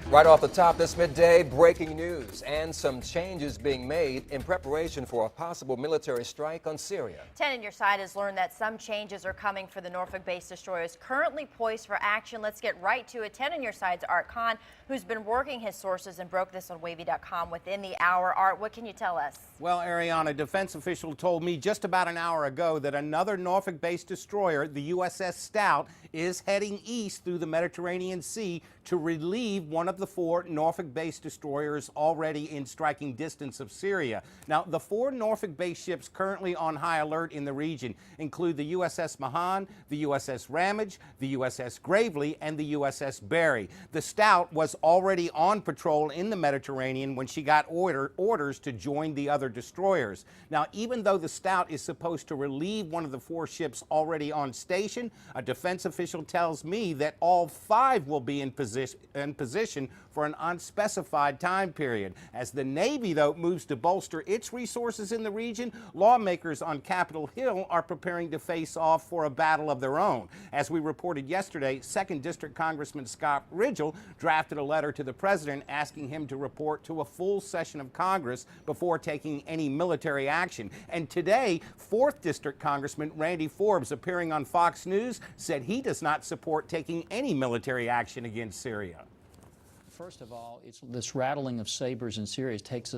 Right off the top this midday, breaking news and some changes being made in preparation for a possible military strike on Syria. 10 on your side has learned that some changes are coming for the Norfolk-based destroyers currently poised for action. Let's get right to it. 10 on your side's Art Kohn, who's been working his sources and broke this on wavy.com within the hour. Art, what can you tell us? Well, Ariana, a defense official told me just about an hour ago that another Norfolk-based destroyer, the USS Stout, is heading east through the Mediterranean Sea to relieve one of the four Norfolk-based destroyers already in striking distance of Syria. Now, the four Norfolk-based ships currently on high alert in the region include the USS Mahan, the USS Ramage, the USS Gravely, and the USS Barry. The Stout was already on patrol in the Mediterranean when she got orders to join the other destroyers. Now, even though the Stout is supposed to relieve one of the four ships already on station, a defense official tells me that all five will be in position for an unspecified time period. As the Navy, though, moves to bolster its resources in the region, lawmakers on Capitol Hill are preparing to face off for a battle of their own. As we reported yesterday, 2nd District Congressman Scott Ridgel drafted a letter to the president asking him to report to a full session of Congress before taking any military action. And today, 4th District Congressman Randy Forbes, appearing on Fox News, said he does not support taking any military action against Syria. First of all, it's this rattling of sabers in Syria takes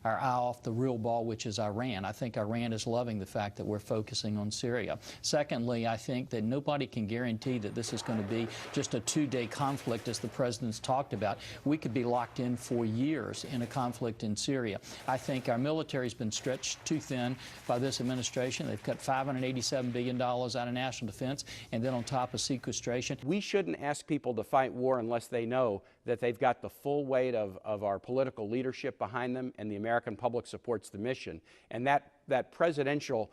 our eye off the real ball, which is Iran. I think Iran is loving the fact that we're focusing on Syria. Secondly, I think that nobody can guarantee that this is going to be just a two-day conflict, as the president's talked about. We could be locked in for years in a conflict in Syria. I think our military's been stretched too thin by this administration. They've cut $587 billion out of national defense, and then on top of sequestration. We shouldn't ask people to fight war unless they know that they've got the full weight of our political leadership behind them and the American public supports the mission. And that presidential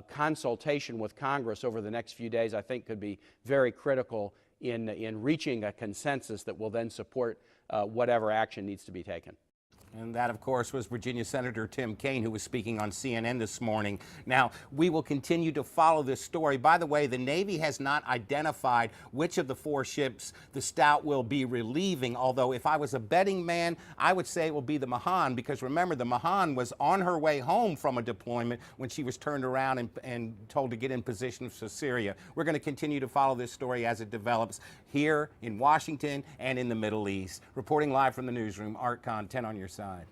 consultation with Congress over the next few days, I think, could be very critical in reaching a consensus that will then support whatever action needs to be taken. And that, of course, was Virginia Senator Tim Kaine, who was speaking on CNN this morning. Now, we will continue to follow this story. By the way, the Navy has not identified which of the four ships the Stout will be relieving, although if I was a betting man, I would say it will be the Mahan, because remember, the Mahan was on her way home from a deployment when she was turned around and told to get in position for Syria. We're going to continue to follow this story as it develops here in Washington and in the Middle East. Reporting live from the newsroom, Art Kohn, 10 on your side.